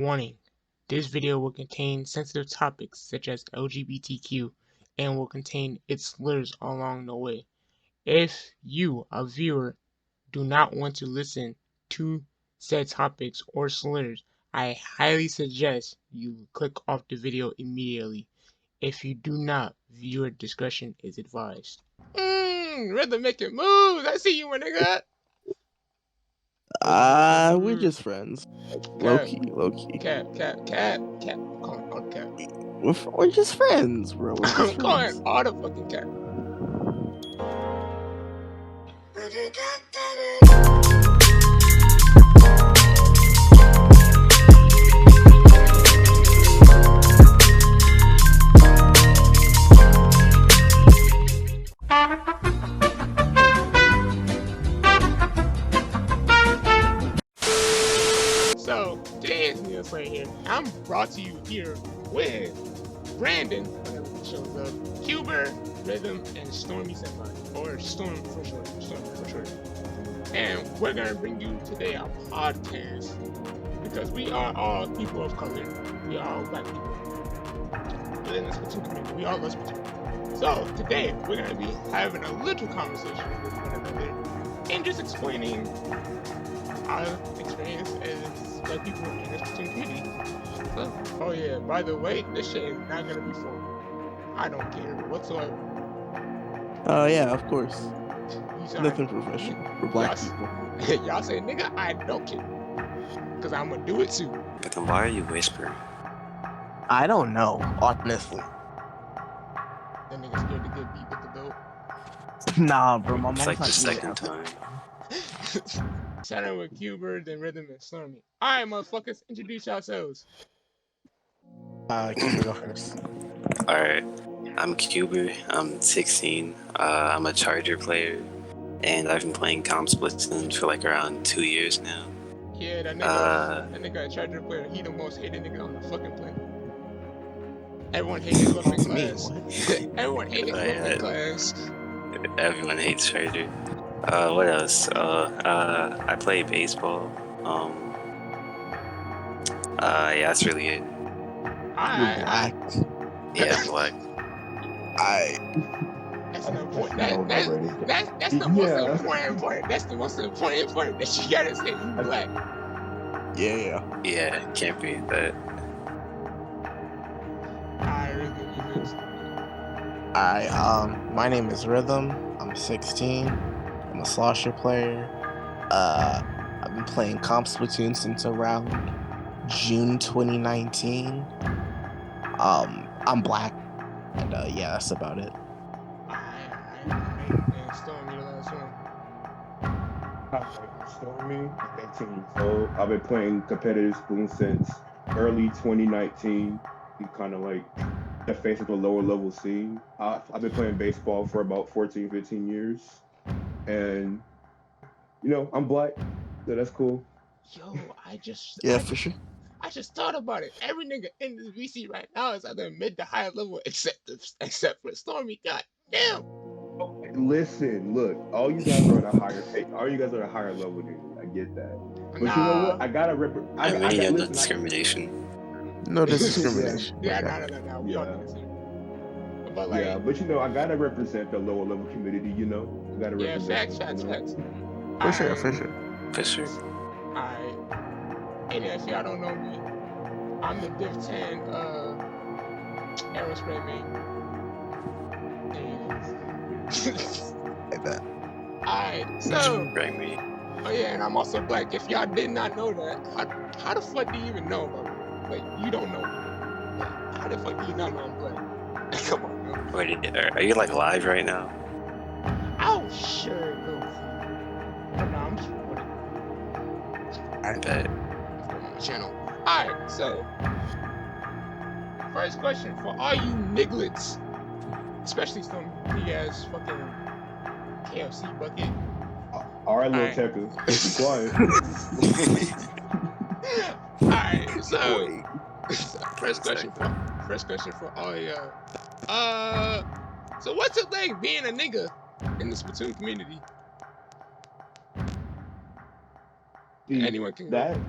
Warning: this video will contain sensitive topics such as LGBTQ and will contain its slurs along the way. If you, a viewer, do not want to listen to said topics or slurs, I highly suggest you click off the video immediately. If you do not, viewer discretion is advised. Rhythm making moves. I see you, my nigga. We're just friends. Low key. Cap. Calling all the cap. We're just friends, bro. We're just I'm calling friends. all the fucking cap. So today is News right here. I'm brought to you here with Brandon, whenever he shows up, Huber, Rhythm, and Stormy Senpai, or Storm for short. And we're gonna bring you today a podcast because we are all people of color. We are all black people within this Splatoon community. We all love Splatoon. So today we're gonna be having a little conversation with one another and just explaining our experience as black people in this Splatoon community. So, oh yeah, by the way, this shit is not gonna be formal. I don't care whatsoever. Oh yeah, of course. Sorry. Nothing professional. We're black people. Y'all say, nigga, I don't care. Cause I'm gonna do it too. But then why are you whispering? I don't know, honestly. That nigga scared to get beat with the belt. Nah, bro, my It's mom's like not the doing second that. time. Shout out with Cuber, then Rhythm and Stormy. Alright, motherfuckers, introduce yourselves. Cuber, go first. Alright, I'm Cuber, I'm 16, I'm a Charger player, and I've been playing Comp Splatoon for like around 2 years now. Yeah, that nigga a Charger player, he the most hated nigga on the fucking planet. Everyone hated him up in class. Everyone hated him up in class. Everyone hates Charger. What else? I play baseball. Yeah, that's really it. You're black. Yeah, I'm black. That's the important. That's the most important part. That's the most important part that you gotta say. You black. Yeah. Yeah, can't beat that. My name is Rhythm. I'm 16. I'm a slosher player. I've been playing Comp Splatoon since around June 2019. I'm black, and yeah, that's about it. And Stormy, the last one. Hi, I'm Stormy. I'm 18 years old. I've been playing competitive Spoon since early 2019. Kind of like the face of the lower level scene. I've been playing baseball for about 14, 15 years. And, I'm black, so that's cool. Yo, for sure. I just thought about it. Every nigga in this VC right now is either mid to high level except for Stormy. God damn. Listen, look, all you guys are on a higher level than me. I get that. But you know what? I gotta no discrimination. No discrimination. Yeah, no. We all do this. But like, yeah, but I gotta represent the lower level community. I gotta represent. Facts. For sure. Alright. And if y'all don't know me, I'm the Div 10 Aerospray main. Like that. Alright, so oh yeah, and I'm also black. If y'all did not know that, how the fuck do you even know about me? Like, you don't know me. Like, how the fuck do you not know I'm black? Come on, bro. Wait, are you like live right now? Oh, sure, no. No, I'm just recording. I bet. On my channel. Alright, so first question for all you nigglets, especially some big ass fucking KFC bucket. Alright, little Tekka. Be quiet. Alright, so first question for all y'all. So what's it like being a nigga in the Splatoon community? Anyone can go.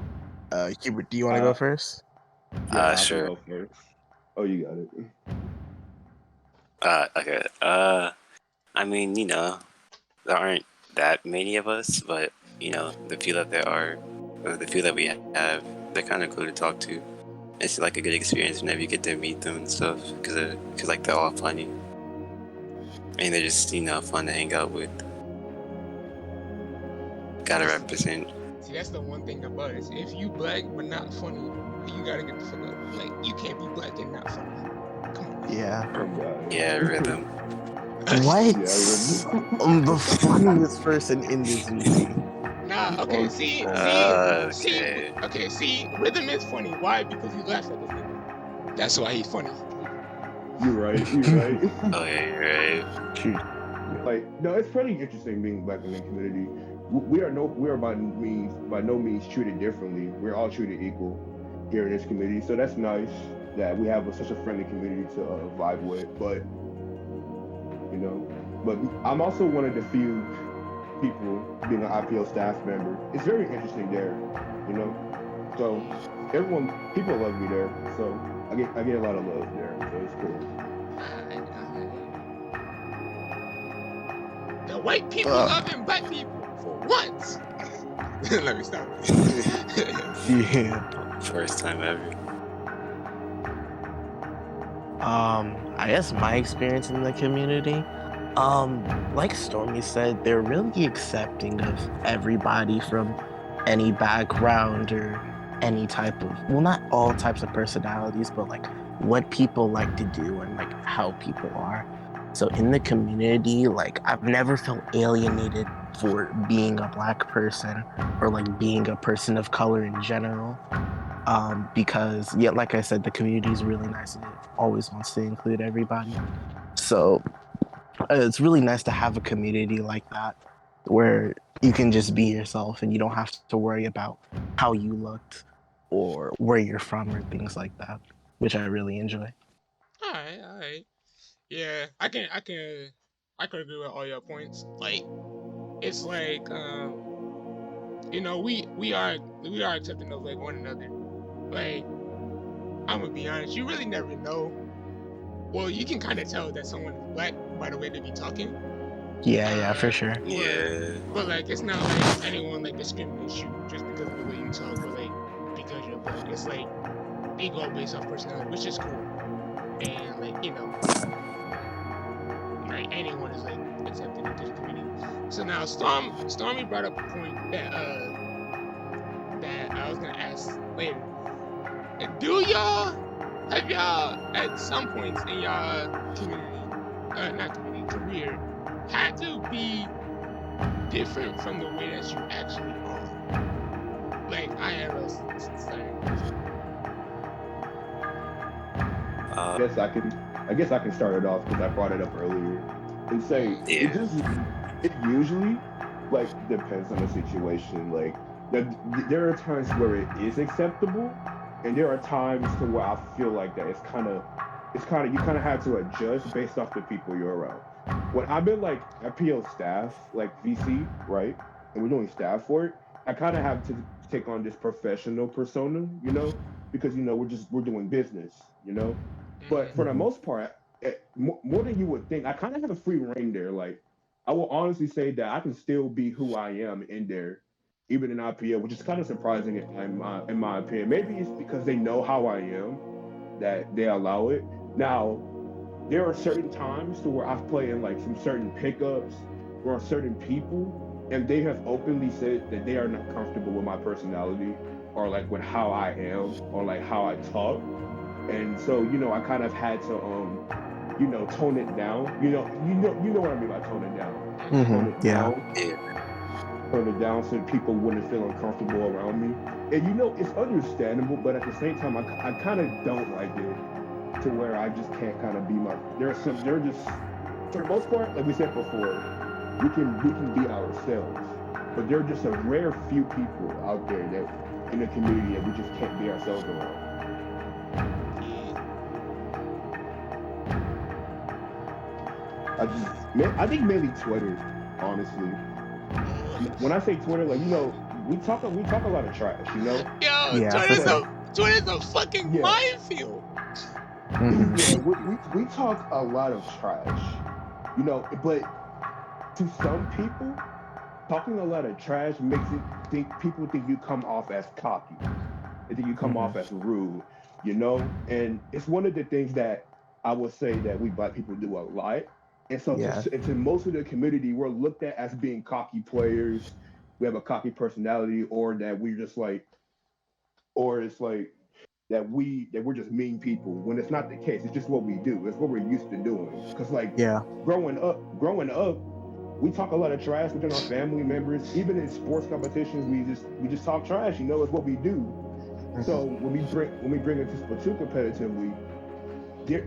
Hubert, do you want to go first? Yeah, I can Sure. go first. Oh, you got it. Okay. I mean, there aren't that many of us, but the few that there are, or the few that we have, they're kind of cool to talk to. It's like a good experience whenever you get to meet them and stuff, because like they're all funny, and they're just fun to hang out with. Gotta represent. See, that's the one thing about it. If you black but not funny, you gotta get the fuck up. Like, you can't be black and not funny. Come on. Yeah. Oh, God. Yeah, rhythm. What? Yeah, I'm the funniest person in this movie. Nah, okay, see, Rhythm is funny. Why? Because you laugh at this nigga. That's why he's funny. You're right. Oh yeah, you're right. Shoot. Like, no, it's pretty interesting being black in the community. We are by no means treated differently. We're all treated equal here in this community, so that's nice that we have such a friendly community to vibe with. But but I'm also one of the few people being an IPO staff member. It's very interesting there, So people love me there. So I get a lot of love there. So it's cool. The white people loving black people for once. Let me stop. Yeah. First time ever. I guess my experience in the community, like Stormy said, they're really accepting of everybody from any background or any type of, well, not all types of personalities, but like what people like to do and like how people are. So in the community, like I've never felt alienated for being a black person or like being a person of color in general. Because yeah, like I said, the community is really nice and it always wants to include everybody. So it's really nice to have a community like that where you can just be yourself and you don't have to worry about how you looked or where you're from or things like that, which I really enjoy. All right. Yeah, I can agree with all your points. Like, it's like we are accepting of like one another. Like, I'm gonna be honest, you really never know. Well, you can kind of tell that someone is black by the way they be talking. Yeah, for sure. Yeah. But like, it's not like anyone like discriminates you just because of the way you talk or like because you're black. It's like they go based off personality, which is cool. And like like anyone is like accepted into the community. So now Stormy brought up a point that I was gonna ask later. Have y'all at some points in y'all career had to be different from the way that you actually are? Like IRL society. I guess I can start it off because I brought it up earlier and say it usually like depends on the situation. Like there are times where it is acceptable, and there are times to where I feel like that it's kind of you kind of have to adjust based off the people you're around. When I've been like FPO staff, like VC, right, and we're doing staff work, I kind of have to take on this professional persona, because we're doing business, But for the most part, more than you would think, I kind of have a free reign there. Like, I will honestly say that I can still be who I am in there, even in IPO, which is kind of surprising in my opinion. Maybe it's because they know how I am that they allow it. Now, there are certain times to where I've played in like some certain pickups or certain people, and they have openly said that they are not comfortable with my personality or like with how I am or like how I talk. And so, I kind of had to, tone it down. You know what I mean by tone it down. Tone it down. Tone it down so people wouldn't feel uncomfortable around me. And it's understandable, but at the same time, I kind of don't like it to where I just can't kind of be they're just, for the most part, like we said before, we can be ourselves. But there are just a rare few people out there that in the community that we just can't be ourselves around. I think mainly Twitter, honestly. When I say Twitter, like, we talk a lot of trash, you know. Yo, Yeah, for Jordan's sure. a fucking Yeah, minefield. Mhm. yeah. We talk a lot of trash, you know. But to some people, talking a lot of trash makes it think people think you come off as cocky. They think you come Mhm. off as rude, you know. And it's one of the things that I would say that we black people do a lot. And so Yeah. and to most of the community, we're looked at as being cocky players. We have a cocky personality, or that we're just like, or it's like that we're just mean people. When it's not the case, it's just what we do. It's what we're used to doing. Because like Yeah. growing up, we talk a lot of trash within our family members. Even in sports competitions, we just talk trash. You know, it's what we do. So Mhm. when we bring it to Splatoon competitively, there,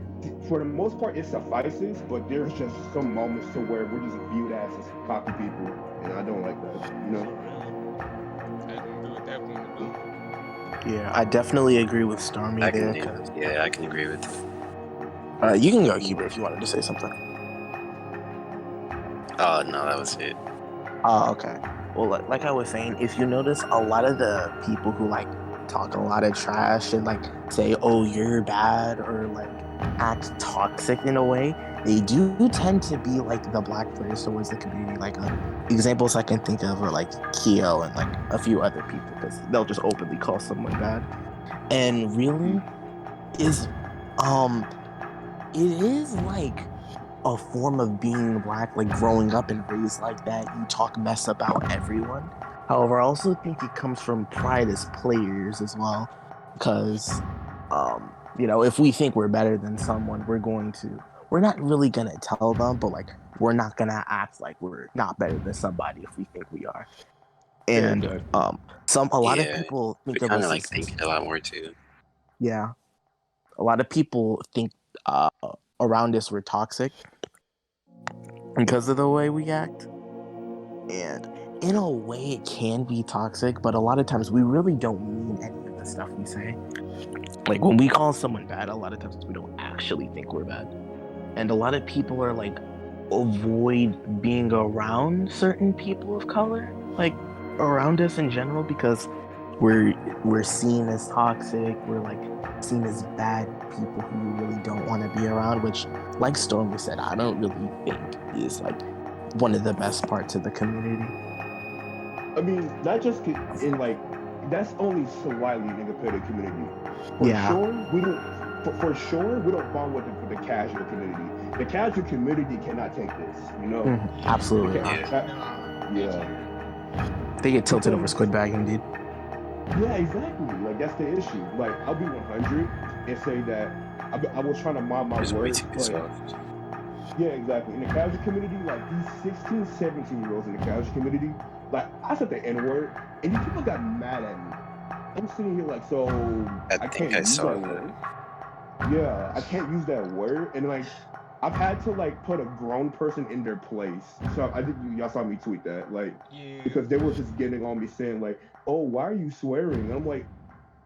for the most part, it suffices. But there's just some moments to where we're just viewed as cocky people, and I don't like that. You For know. real. I can agree with that point of view. Yeah, I definitely agree with Stormy I can there. do. 'Cause, Yeah, I can agree with that. you can go, Huber, if you wanted to say something. Oh no, that was it. Oh, okay. Well, like I was saying, if you notice, a lot of the people who like talk a lot of trash and like say, "Oh, you're bad," or like act toxic in a way, they do tend to be like the black players towards the community. Like examples I can think of are like Keo and like a few other people because they'll just openly call someone bad. And really, is um, it is like a form of being black, like growing up and raised like that, you talk mess about everyone. However, I also think it comes from pride as players as well, because, if we think we're better than someone, we're not really gonna tell them, but like, we're not gonna act like we're not better than somebody if we think we are. Yeah, And, exactly. a lot of Yeah, people we think of kind of us like as, think a lot more too. yeah, a lot of people think, uh, around us we're toxic because of the way we act. And in a way, it can be toxic, but a lot of times we really don't mean any of the stuff we say. Like when we call someone bad, a lot of times we don't actually think we're bad. And a lot of people are like, avoid being around certain people of color, like around us in general, because we're we're seen as toxic. We're like seen as bad people who you really don't want to be around. Which, like Stormy said, I don't really think is like one of the best parts of the community. I mean, not just in like that's only slightly in the competitive community. For Yeah. sure, we don't. For sure, we don't bond with the casual community. The casual community cannot take this. You know, the Absolutely ca- not. Yeah, Nah, they yeah, can't. They get tilted over because squid bag, indeed. yeah, exactly. Like that's the issue. Like I'll be 100 and say that I was trying to mind my it's way words, too but soft. yeah, exactly. In the casual community, like these 16, 17-year-olds in the casual community, like I said the N word, and these people got mad at me. I'm sitting here like, so I I think can't I use saw that that. word. Yeah, I can't use that word, and like I've had to like put a grown person in their place. So I think y'all saw me tweet that, like, Yeah. because they were just getting on me saying like, "Oh, why are you swearing?" And I'm like,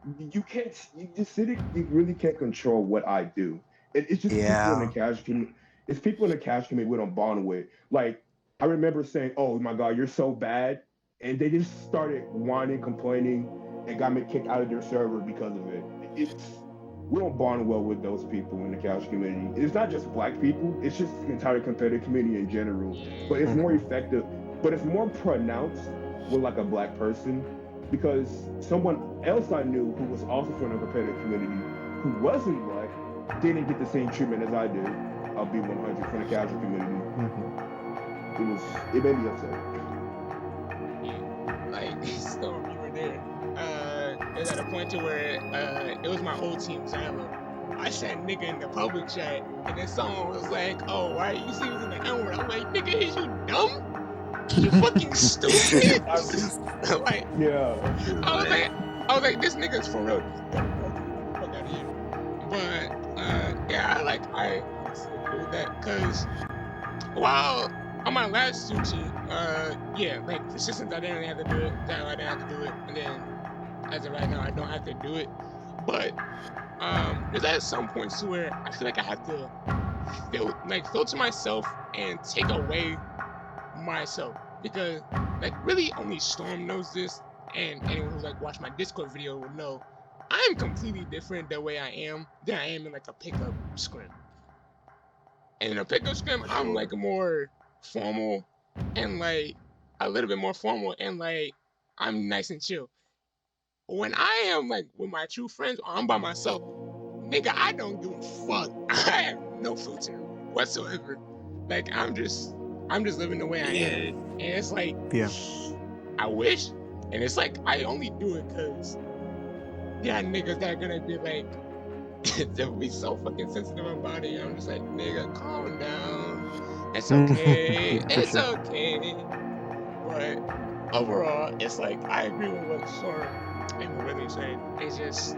"You can't. You just sit. You really can't control what I do. It's just people in the Yeah. casual community. It's people in the casual community we don't bond with. Like I remember saying, "Oh my God, you're so bad," and they just started whining, complaining, and got me kicked out of their server because of it. It's we don't bond well with those people in the casual community. It's not just black people. It's just the entire competitive community in general. But Yeah. it's more Mhm. effective. But it's more pronounced with like a black person because someone else I knew who was also from the competitive community who wasn't black didn't get the same treatment as I did. I'll be 100 from the casual community. Mhm. It made me upset. Yeah. Like Storm, you were there. It was at a point to where it was my old team Zylo. I said nigga in the public chat, and then someone was like, "Oh, why are you using the N word?" I'm like, "Nigga, is you dumb? Is you fucking stupid?" I, Like, yeah, I was What? like, this nigga's for real. Get the fuck out of here. But yeah, I honestly agree with that because while on my last sushi, yeah, like for systems I didn't really have to do it. That I didn't have to do it, and then as of right now, I don't have to do it. But there's at some points to where I feel like I have to filter myself and take away myself because like really only Storm knows this. and anyone who like watched my Discord video would know I'm completely different the way I am than I am in like a pickup scrim. And in a pickup scrim, I'm like more formal and like a little bit more formal and like I'm nice and chill. When I am like with my true friends or I'm by myself, nigga, I don't give a fuck. I have no filter whatsoever. Like I'm just living the way I am. Yeah. And it's like Yeah. I wish. And it's like I only do it because there are niggas that are gonna be like they'll be so fucking sensitive about it. I'm just like, nigga, calm down. It's okay. Yeah, for It's sure. okay. But overall, it's like I agree with what Storm and what Rhythm said. It's just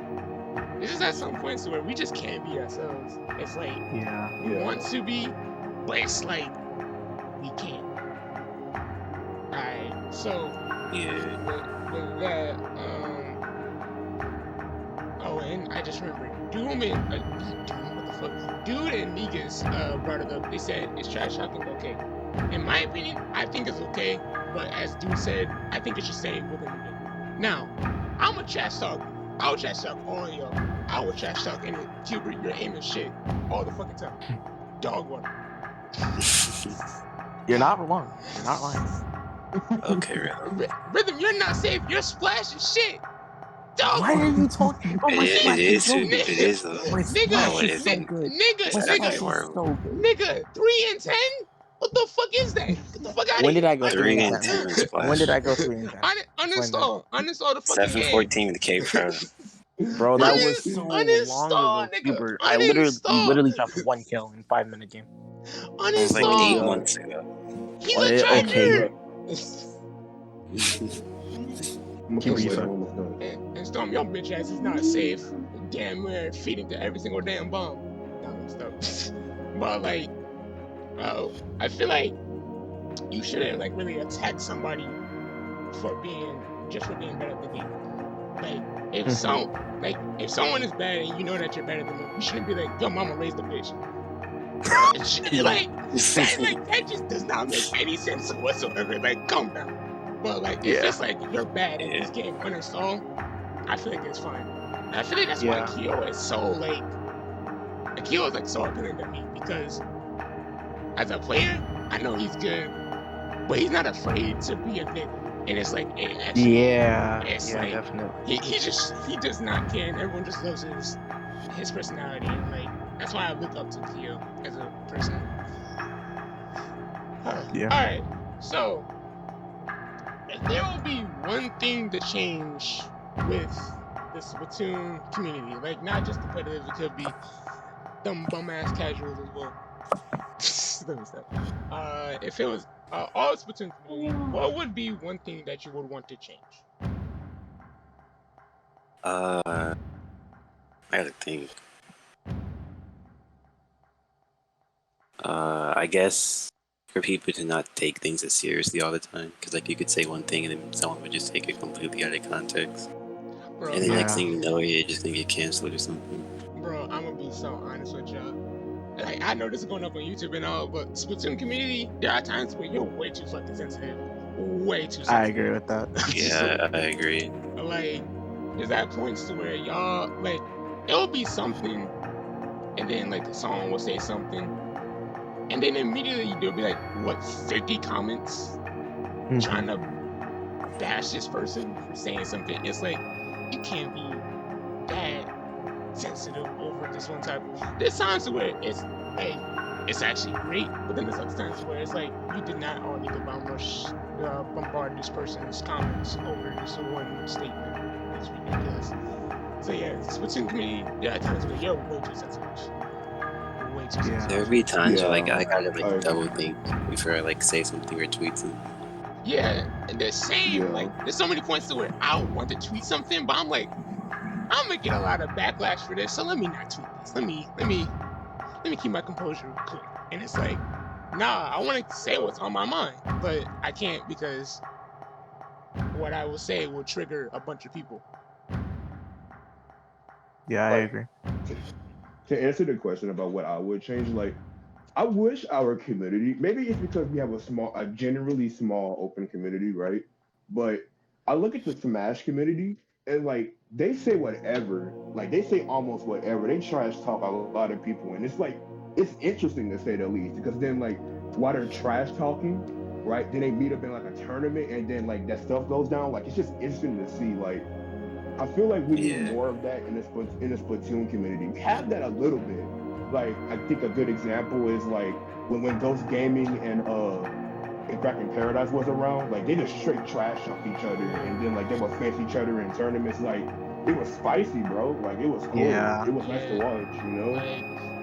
at some points where we just can't be ourselves. It's like Yeah. we want to be, but it's like we can't. Alright, so Yeah. with that, oh, and I just remembered, Doom and not Doom, what the fuck? Dude and Negus brought it up. They said, is trash talking okay? In my opinion, I think it's okay, but as Dude said, I think it should stay within the game. Now, I'm a trash talk. I would trash talk all of y'all. I would trash talk any Hubert, you're aiming shit all the fucking time. Dog water. You're not wrong. You're not lying. Okay, Rhythm. Rhythm, you're not safe. You're splashing shit. Dog Why are you talking? Bro, my It splash is is. so It good. is though. My No, splash it is so isn't. good. nigga, My It's splash actually is horrible. so good. nigga, 3 and 10? What the fuck is that? Get the fuck out of When here. did I go 3 3 and and 10? 10 splash. When did I go 3 and 10? Explain that. Uninstall the fucking game. 7-14 with K Pro. Bro, that was so long Uninstall, ago, nigga. Hubert. We Uninstall. literally dropped 1 kill in 5-minute game. It was like 8 Uninstall. months ago. He's Oh, a yeah, tracker. I'm gonna Hubert, you play suck. almost done. And Storm, your bitch ass is not safe. Damn, we're feeding to every single damn bomb. No, stop. But like, I feel like you shouldn't like really attack somebody for being better than the game. Like if someone is bad and you know that you're better than them, you shouldn't be like, yo, mama raised the bitch. that just does not make any sense whatsoever. Like, calm down. But like, if it's like you're bad and this game uninstall, I feel like it's fine. And I feel like that's why Kyo is so like, Kyo is like so appealing to me because as a player, I know he's good, but he's not afraid to be a nigga. And it's like, it's like, definitely. he does not care, and everyone just loves his personality, and like that's why I look up to Kyo as a person. Yeah. All right, so if there will be one thing to change with the Splatoon community, like not just competitive, it could be dumb bum ass casuals as well. Let me stop. If it was all Splatoon community, what would be one thing that you would want to change? I gotta think. I guess for people to not take things as seriously all the time, because like you could say one thing and then someone would just take it completely out of context, Bro, and the next thing you know, you're just gonna get canceled or something. Bro, I'm gonna be so honest with y'all. Like, I know this is going up on YouTube and all, but Splatoon community, there are times where you're way too fucking sensitive. Way too sensitive. I agree with that. Yeah, I agree. Like, there's at points to where y'all, like, it'll be something, and then, like, someone will say something, and then immediately there'll be, like, what, 50 comments trying to bash this person for saying something. It's like, you can't be that sensitive over this one type. There's times where it's, hey, it's actually great, but then there's other times where it's like, you did not all need to bombard this person's comments over this one statement. It's ridiculous. So yeah, Splatoon community, there are times where you're way too sensitive. Way too sensitive. There'll be times where like I gotta I like double think before I like say something or tweet something. Yeah, and the same, like, there's so many points to where I want to tweet something, but I'm like, I'm gonna get a lot of backlash for this, so let me not tweet this. Let me keep my composure real quick. And it's like, nah, I want to say what's on my mind, but I can't because what I will say will trigger a bunch of people. Yeah, I agree. To answer the question about what I would change, like, I wish our community, maybe it's because we have a generally small open community, right? But I look at the Smash community and like they say whatever, like they say almost whatever. They trash talk a lot of people, and it's like it's interesting to say the least because then like while they're trash talking, right? Then they meet up in like a tournament, and then like that stuff goes down. Like it's just interesting to see. Like I feel like we need Yeah. more of that in the Splatoon community. We have that a little bit. Like I think a good example is like when Ghost Gaming and Back in Paradise was around, like they just straight trash talk each other, and then like they would face each other in tournaments. Like it was spicy, bro. Like it was cool. Yeah. It was nice to watch, you know. Like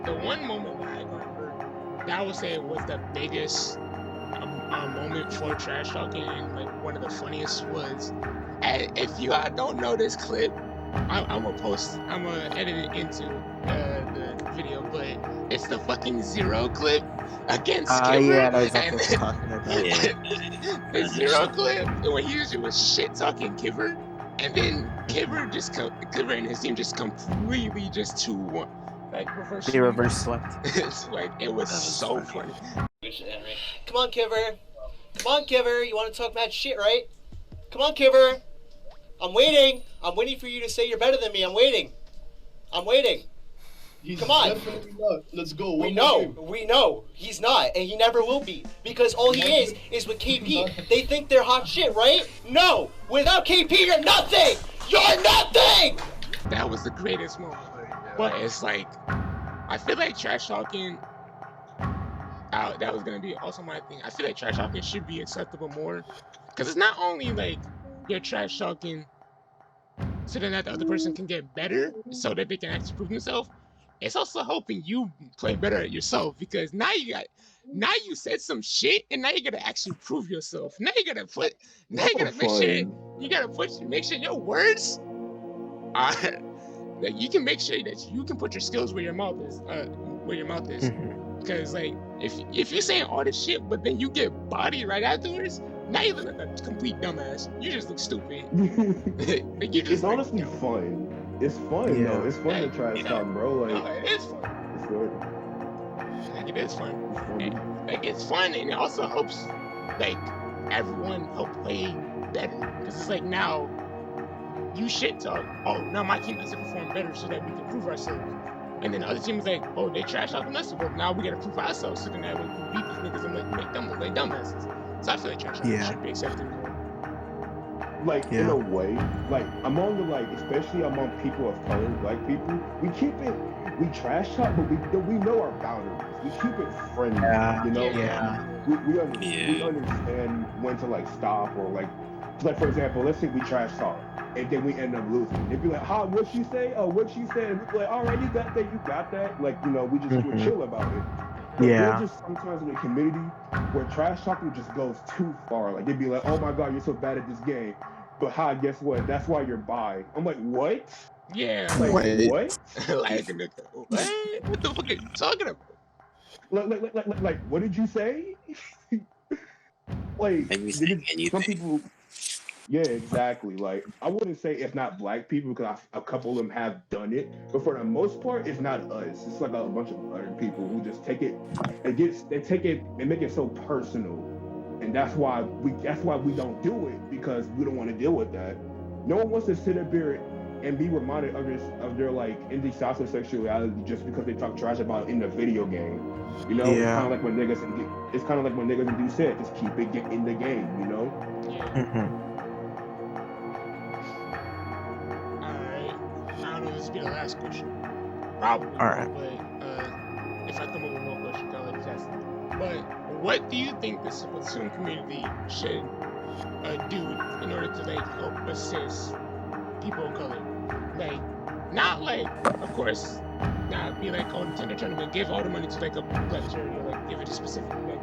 the one moment that I remember that I would say was the biggest moment for trash talking, and like one of the funniest was, if you don't know this clip, I'm gonna edit it into the video, but it's the fucking Zero clip against Kipper. Yeah, I know exactly what you're talking about. Yeah. The Zero clip when he was shit talking Kipper, and then Kipper and his team just completely just 2-1, like reverse. They reverse swept. It's like it was That was so funny. funny. Come on, Kiver. Come on, Kiver. You want to talk mad shit, right? Come on, Kiver. I'm waiting. I'm waiting for you to say you're better than me. I'm waiting. I'm waiting. He's Come on. definitely not. Let's go. We One more know. game. We know. He's not, and he never will be. Because all he is with KP. They think they're hot shit, right? No. Without KP, you're nothing. You're nothing. That was the greatest moment. But it's like, I feel like trash talking. That was gonna be also my thing. I feel like trash talking should be acceptable more, because it's not only like you're trash talking so then that the other person can get better, so that they can actually prove themselves. It's also helping you play better at yourself, because now you said some shit, and now you gotta actually prove yourself. Now you gotta make sure your words are that you can make sure that you can put your skills where your mouth is. Because like if you're saying all this shit, but then you get bodied right afterwards, now you look like a complete dumbass. You just look stupid. Like, you just It's honestly fun. It's fun, Yeah. though. It's fun to trash talk, bro. Like it is fun. it's good. Like it is fun. It's fun. Like it's fun, and it also helps like everyone help play better. Because it's like now you shit talk. Oh, now my team has to perform better so that we can prove ourselves. And then the other team is like, oh, they trash talking us. Well, now we gotta prove ourselves so then that we can beat these niggas and like make them look like dumbasses. So I feel like trash talking Yeah. should be accepted more. Like in Yeah. a way, like among the like, especially among people of color, black people, we trash talk, but we know our boundaries. We keep it friendly, Yeah. you know. Yeah. We Yeah. understand when to like stop or like for example, let's say we trash talk and then we end up losing. They'd be like, "Huh, what she say? Oh, what she said?" And we'd be like, "All right, you got that." Like we just we're Mhm. chill about it. But Yeah. there's just sometimes in the community where trash talking just goes too far. Like they'd be like, "Oh my God, you're so bad at this game." But hi, guess what? That's why you're bi. I'm like, what? Yeah. Like Wait. what? Like what the fuck are you talking about? Like what did you say? Like Maybe saying some anything. people. Yeah, exactly. Like I wouldn't say it's not black people because a couple of them have done it, but for the most part, it's not us. It's like a bunch of other people who just take it. They take it and make it so personal, and that's why we don't do it, because we don't want to deal with that. No one wants to sit up here and be reminded of their like indecisive sexuality just because they talk trash about it in the video game. You know, Yeah. it's kind of like when niggas do said, just keep it in the game. You know. Yeah. Mhm. Alright. I don't know if this will be the last question. Probably. Alright. But if I come up with more questions, I'll let you ask them. But what do you think the Splatoon community should do in order to like help assist people of color? Like, not like, of course, not be like, oh, Nintendo tournament, give all the money to like a black charity, or like give it to specific like,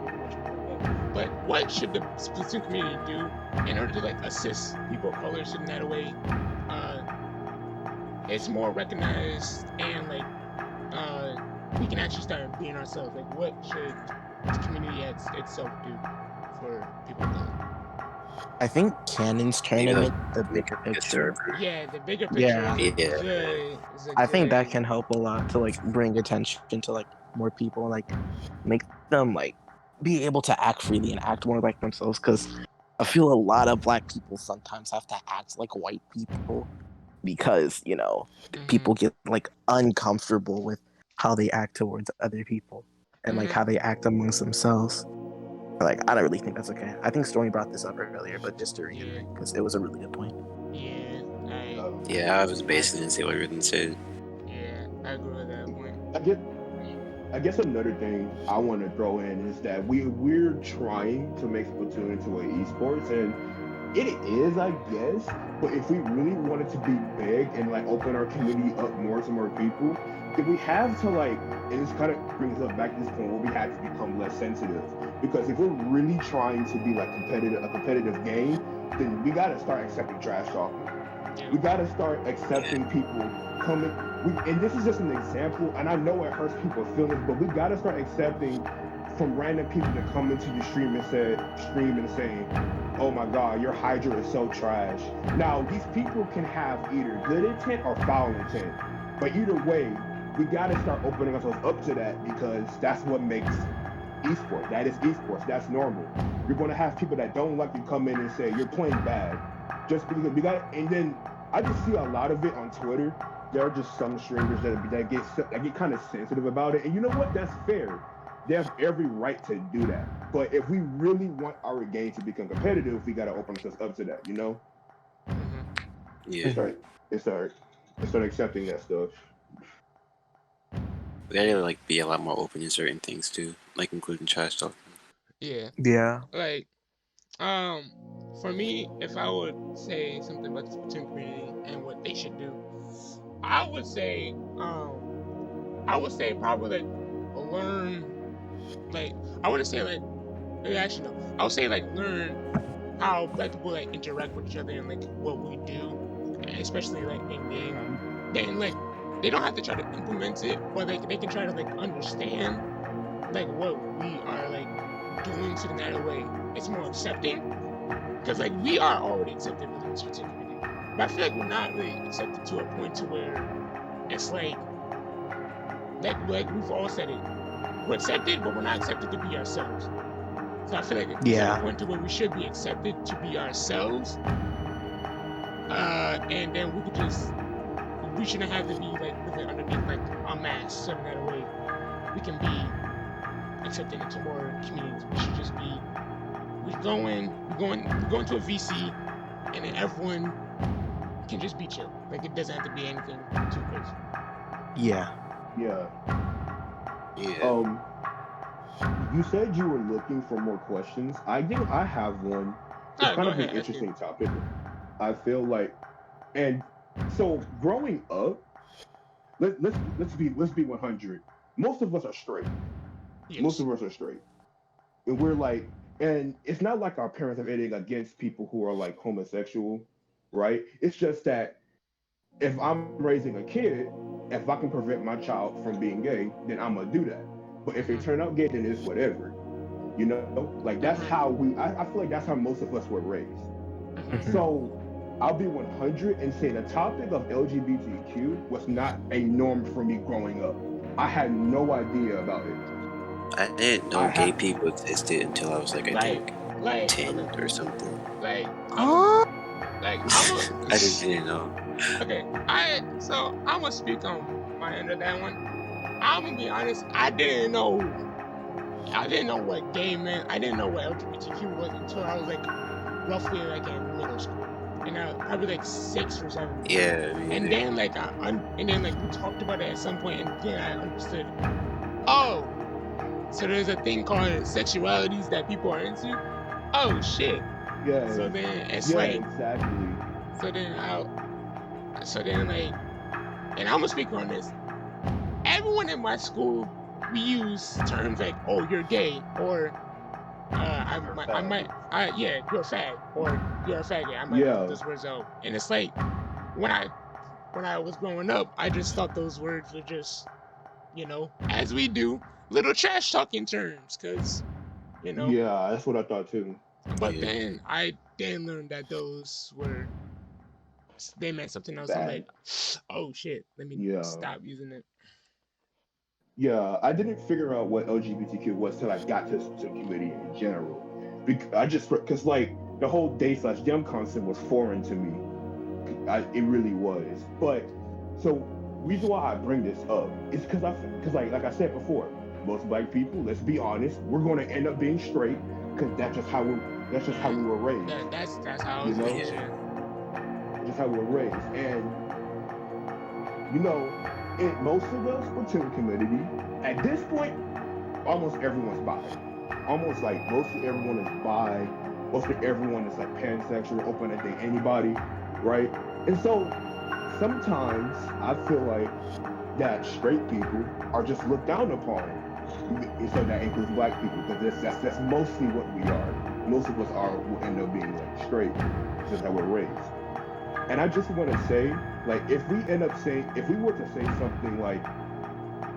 but what should the Splatoon community do in order to like assist people of color so in that way it's more recognized and like we can actually start being ourselves? Like, what should the community itself do for people of color? I think Cannon's tournament, the bigger picture. Yeah, the bigger picture Yeah. is Yeah. is a I think that good- can help a lot to like bring attention to like more people, like make them like be able to act freely and act more like themselves. Because I feel a lot of black people sometimes have to act like white people because, people get like uncomfortable with how they act towards other people and like how they act amongst themselves. Like, I don't really think that's okay. I think Stormy brought this up earlier, but just to reiterate, because it was a really good point. Yeah, Yeah, I was basically gonna say what Rhythm said. I agree with that point. I guess another thing I want to throw in is that we're trying to make Splatoon into an esports, and it is, I guess. But if we really want it to be big and like open our community up more to more people, then we have to like, and this kind of brings us back to this point where we have to become less sensitive. Because if we're really trying to be like a competitive game, then we gotta start accepting trash talking. We gotta start accepting people coming. And this is just an example, and I know it hurts people's feelings, but we gotta start accepting from random people that come into your stream and saying, "Oh my God, your Hydra is so trash." Now these people can have either good intent or foul intent, but either way, we gotta start opening ourselves up to that because that's what makes esports. That is esports. That's normal. You're gonna have people that don't like you come in and say you're playing bad, just because we got. And then I just see a lot of it on Twitter. There are just some streamers that get kind of sensitive about it, and you know what? That's fair. They have every right to do that. But if we really want our game to become competitive, we gotta open ourselves up to that. Yeah, Start accepting that stuff. we gotta like be a lot more open in certain things too, like including trash talking. Yeah. Like, for me, if I would say something about the Splatoon community and what they should do, I would say probably like learn, like, I wouldn't say like, actually no, I would say like learn how black people like interact with each other and like what we do, especially like in game. Then like they don't have to try to implement it, but like they can try to like understand like what we are like doing so that way it's more accepting. Because like we are already accepted within this particular community, but I feel like we're not really accepted to a point to where it's like we've all said it, we're accepted, but we're not accepted to be ourselves. So I feel like it's at a point to where we should be accepted to be ourselves, and then we shouldn't have to be like living underneath like a mask, so that way we can be accepted into more communities. We should just be we're going to a VC, and then everyone can just be chill. Like it doesn't have to be anything too crazy. Yeah. You said you were looking for more questions. I think I have one. It's kind of an interesting topic. I feel like, and so growing up, let's be 100. Most of us are straight. Yes. Most of us are straight, and we're like, and it's not like our parents have anything against people who are like homosexual, right? It's just that if I'm raising a kid, if I can prevent my child from being gay, then I'm gonna do that. But if they turn out gay, then it's whatever. Like that's how I feel like that's how most of us were raised. So I'll be 100 and say the topic of LGBTQ was not a norm for me growing up. I had no idea about it. I didn't know gay people existed until I was like, I think 10 or something. I just didn't know. Okay, I'm gonna speak on my end of that one. I'm gonna be honest, I didn't know what gay meant. I didn't know what LGBTQ was until I was like roughly like in middle school, and probably like 6 or 7. Yeah. And then like we talked about it at some point, and then I understood. Oh, so there's a thing called sexualities that people are into. Oh shit. Yeah. So then it's exactly. So then like, and I'm gonna speak on this. Everyone in my school, we use terms like, "Oh, you're gay," or you're a fag, or you're a faggot. I might put those words out, and it's like when I was growing up, I just thought those words were just, as we do, little trash talking terms, because, Yeah, that's what I thought too. But then I learned that they meant something else. I'm like, oh shit, let me stop using it. Yeah, I didn't figure out what LGBTQ was till I got to community in general. Because like the whole they/them concept was foreign to me. It really was. But so reason why I bring this up is because like I said before, most black people, let's be honest, we're going to end up being straight because that's just how we were raised. That's how You it's know? raised. Just how we were raised. And most of us platoon community, at this point, almost everyone's bi. Almost like most of everyone is bi. Most of everyone is like pansexual, open to date anybody, right? And so sometimes I feel like that straight people are just looked down upon. So that includes black people, because that's mostly what we are. Most of us will end up being like straight, just how we're raised. And I just want to say, like, if we were to say something like,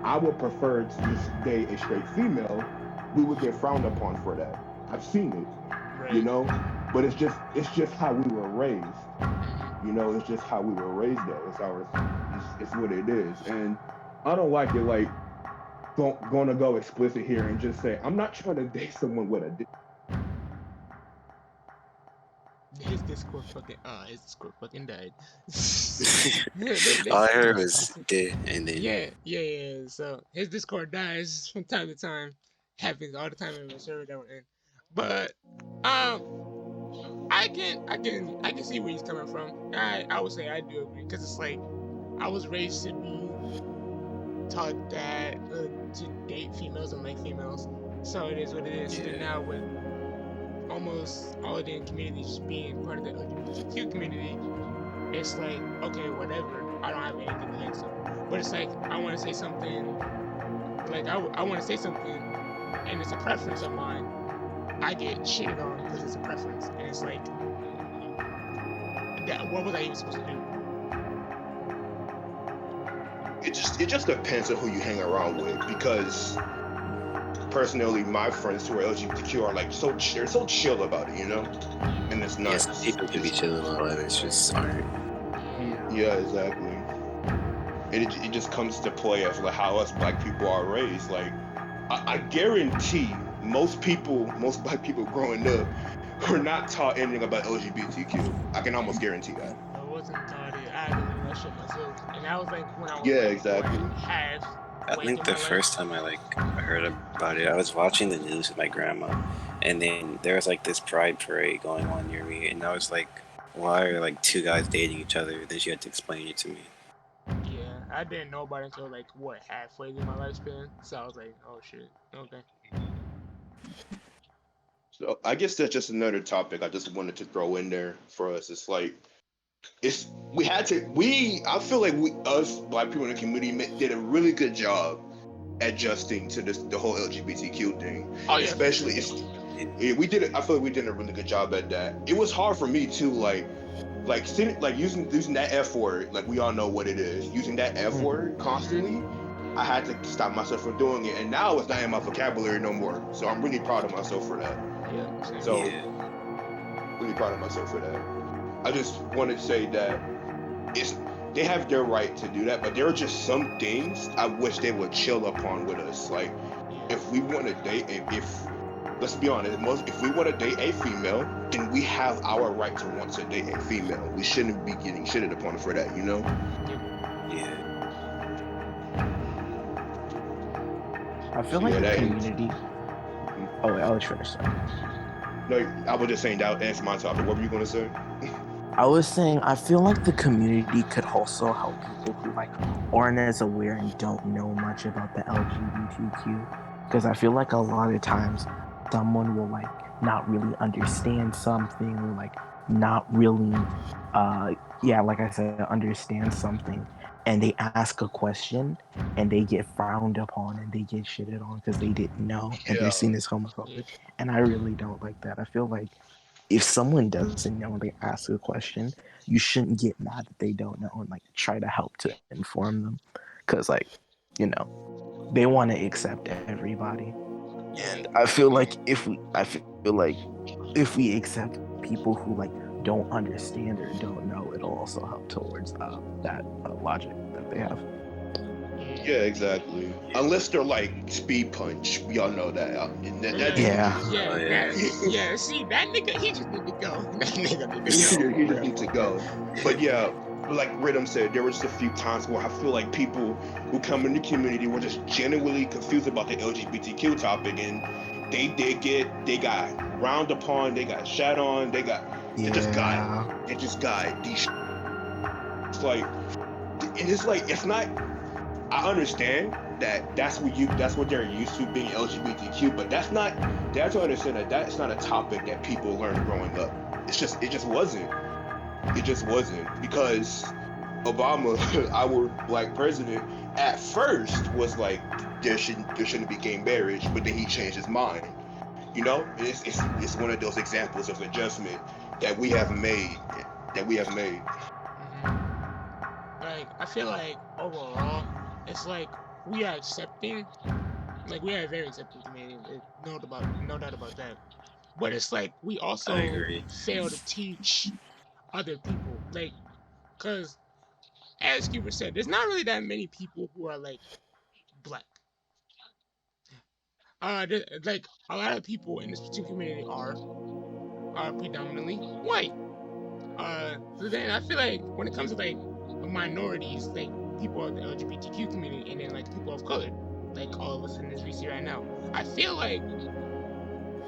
I would prefer to just date a straight female, we would get frowned upon for that. I've seen it, but it's just how we were raised. It's just how we were raised. It's what it is, and I don't like it. Like, gonna go explicit here and just say I'm not trying to date someone with a dick. His Discord fucking died. All I heard was "did" and then Yeah. So his Discord dies from time to time. Happens all the time in the server that we're in. But I can see where he's coming from. I would say I do agree, because it's like I was raised to be taught that to date females and like females. So it is what it is. And now with almost all of the communities being part of the LGBTQ community, it's like, okay, whatever. I don't have anything against them. But it's like, I want to say something, like, I want to say something, and it's a preference of mine. I get shitted on because it's a preference. And it's like, what was I even supposed to do? It just depends on who you hang around with, because personally, my friends who are LGBTQ are like they're so chill about it, and it's not. Yes, people can be chill about others just aren't. Yeah, exactly. And it just comes to play as like how us black people are raised. Like, I guarantee most black people growing up were not taught anything about LGBTQ. I can almost guarantee that. I wasn't taught it. I had to learn that shit myself. And that was like when I was exactly. I think the first time I heard about it, I was watching the news with my grandma, and then there was like this pride parade going on near me, and I was like, why are like two guys dating each other? Then she had to explain it to me. Yeah, I didn't know about it until like halfway through my lifespan. So I was like, oh shit, okay. So I guess that's just another topic I just wanted to throw in there for us. It's like, I feel like us black people in the community did a really good job adjusting to the whole LGBTQ thing. Oh, yeah. Especially, we did it. I feel like we did a really good job at that. It was hard for me too, like using that F word. Like, we all know what it is. Using that F word constantly, I had to stop myself from doing it, and now it's not in my vocabulary no more. So I'm really proud of myself for that. Yeah. So really proud of myself for that. I just wanted to say that they have their right to do that, but there are just some things I wish they would chill upon with us. Like, if we want to date, let's be honest, if we want to date a female, then we have our right to want to date a female. We shouldn't be getting shitted upon for that, Yeah. I feel like the community. Oh, wait, I was first. No, I was just saying that answered my topic. What were you going to say? I was saying, I feel like the community could also help people who aren't as aware and don't know much about the LGBTQ. Because I feel like a lot of times someone will not really understand something, or not really, like I said, understand something, and they ask a question and they get frowned upon and they get shitted on because they didn't know, and they're seen as homophobic. And I really don't like that. I feel like if someone doesn't know and they ask a question, you shouldn't get mad that they don't know and try to help to inform them, because they want to accept everybody. And I feel like if we accept people who don't understand or don't know, it'll also help towards that logic that they have. Yeah, Yeah, exactly. Unless they're like Speed Punch, we all know that. Yeah. Oh, yeah. Yeah. See, that nigga, he just need to go. That nigga need to he go. just, he For just real, needs to for go. real. But yeah, like Rhythm said, there was just a few times where I feel like people who come in the community were just genuinely confused about the LGBTQ topic, and they got round upon, they got shat on, they Yeah. just got these. It's like, and it's like, it's not. I understand that that's what they're used to being LGBTQ, but they have to understand that that's not a topic that people learned growing up. It just wasn't. It just wasn't because Obama, our black president, at first was like there shouldn't be gay marriage, but then he changed his mind. You know, it's one of those examples of adjustment that we have made. That we have made. Like, I feel like overall, it's like we are accepting, like we are a very accepting community. No doubt about that. But it's like we I also agree. fail to teach other people, like, cause as Cuba said, there's not really that many people who are like black. Like a lot of people in this particular community are predominantly white. So then I feel like when it comes to like minorities, like people of the LGBTQ community, and then like people of color, like all of us in this VC right now, I feel like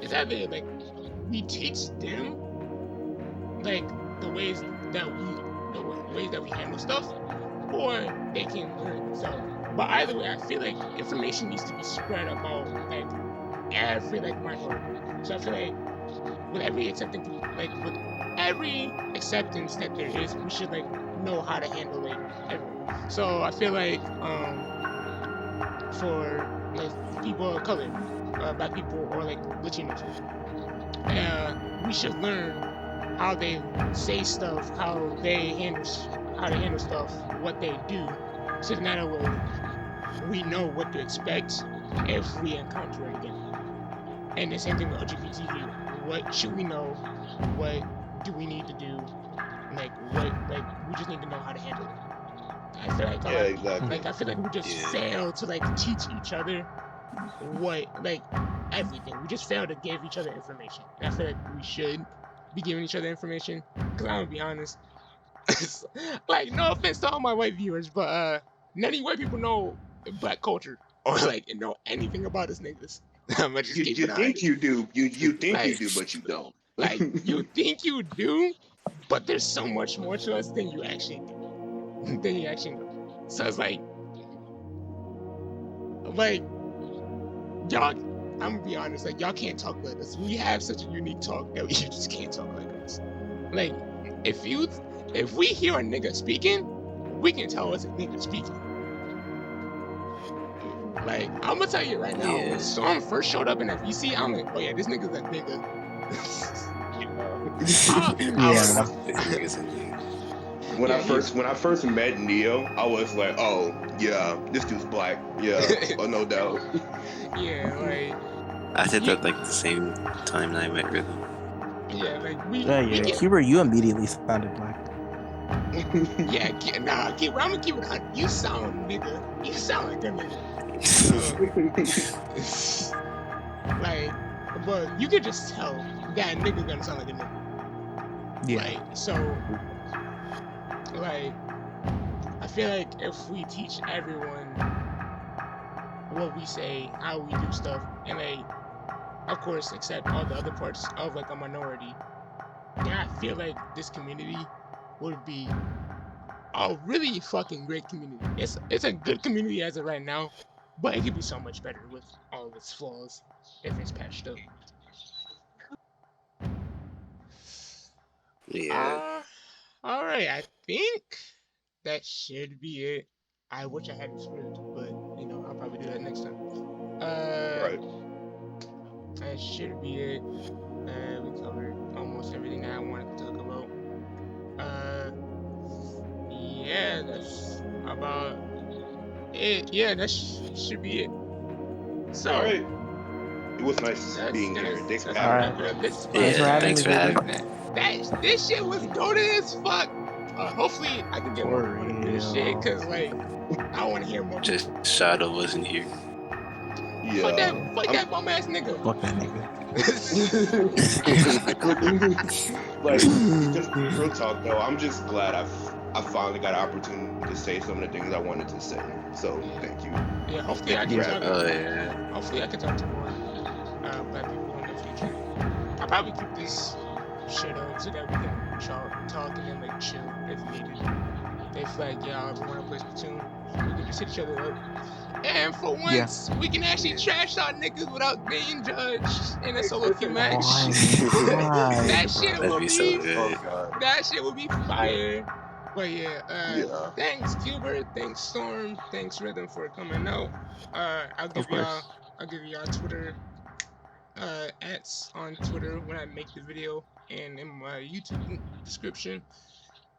it's either like we teach them like the ways that we handle stuff, or they can learn themselves. But either way, I feel like information needs to be spread about like every like minority. So I feel like with every with every acceptance that there is, we should like know how to handle like everyone. So I feel like for like people of color, black people or like Latinos, we should learn how they say stuff, how they handle stuff, what they do, so that way we know what to expect if we encounter it again. And the same thing with LGBTQ. What should we know? What do we need to do? Like we just need to know how to handle it. I feel like Exactly. I feel like we just fail to like teach each other what like everything. We just fail to give each other information. And I feel like we should be giving each other information. Cause I'm gonna be honest. Like no offense to all my white viewers, but none of you white people know black culture or like know anything about us niggas. I'm gonna just keep You it think honest. you do, you think you Like, do, but you don't. like you think you do, but there's so much more to us than you actually do. Than you actually know. So it's like y'all. I'm gonna be honest. Like y'all can't talk like us. We have such a unique talk that you just can't talk like us. Like if we hear a nigga speaking, we can tell it's a nigga speaking. Like I'm gonna tell you right now, when Storm first showed up in that VC, I'm like, oh yeah, this nigga's a nigga. When I first met Neo, I was like, oh yeah, this dude's black. Yeah, oh, no doubt. Yeah, like I said that like the same time that I met Rhythm. Yeah, like we Cuber, you immediately sounded black. Yeah, I'm gonna keep it on. You sound nigga. You sound like a nigga. Like, but you could just tell that nigga gonna sound like a nigga. Yeah. Like, so, like, I feel like if we teach everyone what we say, how we do stuff, and like, of course, accept all the other parts of like a minority, then I feel like this community would be a really fucking great community. It's a good community as of right now, but it could be so much better with all of its flaws if it's patched up. Yeah. All right, I think that should be it. I wish I had the script, but you know I'll probably do that next time. Right. That should be it. We covered almost everything that I wanted to talk about. Yeah, that's about it. Yeah, that should be it. So, all right. It was nice being here. Thanks for having me. Thanks for having me. This shit was goated as fuck. Hopefully, I can get more of this shit, cause like I want to hear care more. Just Shadow wasn't here. Yeah. Fuck that bum ass nigga. Fuck that nigga. Like, just real talk though, I'm just glad I finally got an opportunity to say some of the things I wanted to say. So thank you. Yeah, hopefully I can Yeah. talk. Hopefully I can talk to more black people in the future. I'll probably keep this shit up so that we can talk and then like chill if needed. They flag, yeah, if we want to play Splatoon, we can just hit each other up. And for once, we can actually trash out niggas without being judged in a solo queue match. That shit That'd will be so be, good. that shit will be fire. But yeah, Yeah. thanks Gilbert, thanks Storm, thanks Rhythm for coming out. I'll give y'all Twitter @ on Twitter when I make the video and in my YouTube description.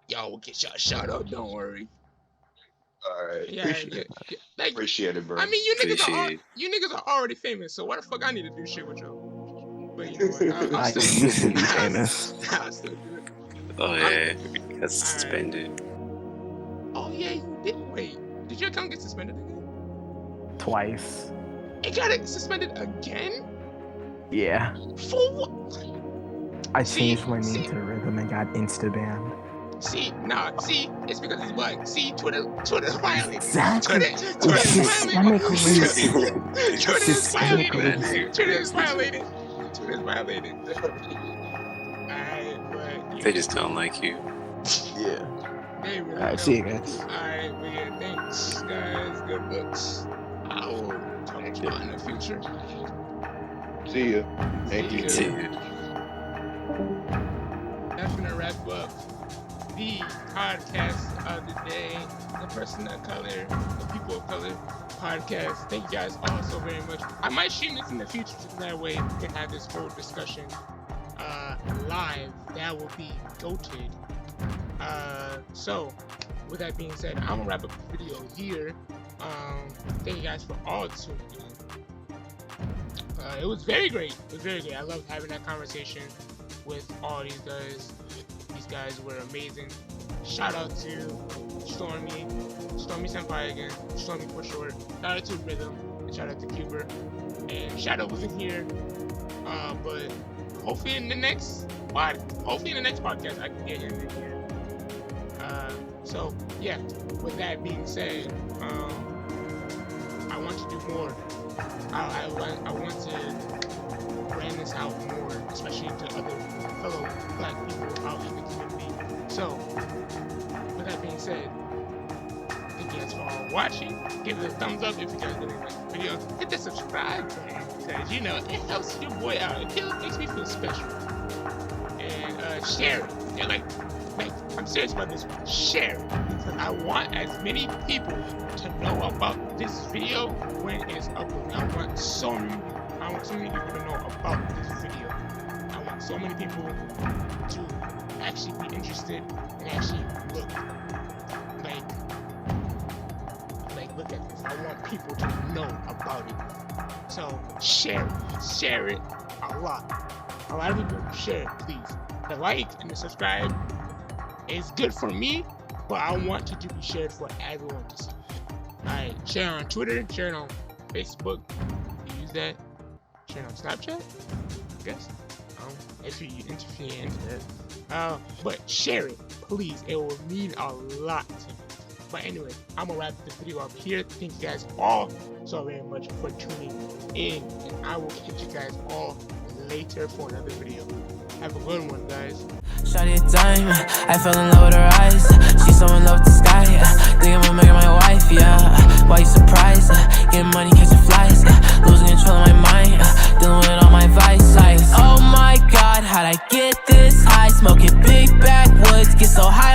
Y'all will get y'all shout out, don't worry. Alright. Yeah, like, Appreciate it, bro. I mean, you Appreciate niggas are already famous, so why the fuck I need to do shit with y'all? But you know what? I'll I still used to be do it. famous. I'll still do it. Oh yeah, we got suspended. Oh yeah, you did. Wait, did your account get suspended again? Twice. It got suspended again? Yeah. For what? I changed my name to Rhythm and got insta-banned. See, it's because he's black. See, Twitter's violated. Exactly. Twitter's Systemic violated. racism. Twitter's Systemic violated. racism. Twitter's violated. Twitter's violated. Alright, but They just don't like you. Yeah. they really Alright, don't. see you guys. Alright, but yeah, thanks guys. Good looks. I will talk to you in the future. See ya. Thank you. See ya. Dude. That's gonna wrap up the podcast of the day, the person of color, the people of color podcast. Thank you guys all so very much. I might stream this in the future so that way we can have this whole discussion live. That will be goated. So with that being said, I'm gonna wrap up the video here. Thank you guys for all tuning in. It was very great. It was very great. I loved having that conversation with all these guys. These guys were amazing. Shout out to Stormy Senpai again, Stormy for short. Shout out to Rhythm, and shout out to Cuber. And Shadow wasn't here, but hopefully in the next podcast I can get him in here. So yeah, with that being said, I want to do more. I want to brand this out more, especially to other fellow black people out in the community. So, with that being said, thank you guys for all watching. Give it a thumbs up if you guys really like the video. Hit the subscribe button because you know it helps your boy out. It makes me feel special. And share it. Yeah, like I'm serious about this one. Share it because I want as many people to know about this video when it's uploaded. I want so many people to know about this video. I want so many people to actually be interested and actually look at this. I want people to know about it. So share it a lot. A lot of people share it, please. The like and the subscribe is good for me, but I want it to be shared for everyone to see. Alright, share on Twitter, share it on Facebook. You use that. Share it on Snapchat, I guess. If you interfere into that. But share it, please. It will mean a lot to me. But anyway, I'm gonna wrap this video up here. Thank you guys all so very much for tuning in, and I will catch you guys all later for another video. Have a good one, guys. Shawty a dime, I fell in love with her eyes. She's so in love with the sky, think I'm gonna make her my wife, yeah. Why you surprised? Getting money, catching flies, losing control of my mind, dealing with all my vices. Oh my God, how'd I get this high? Smoking big backwoods, get so high.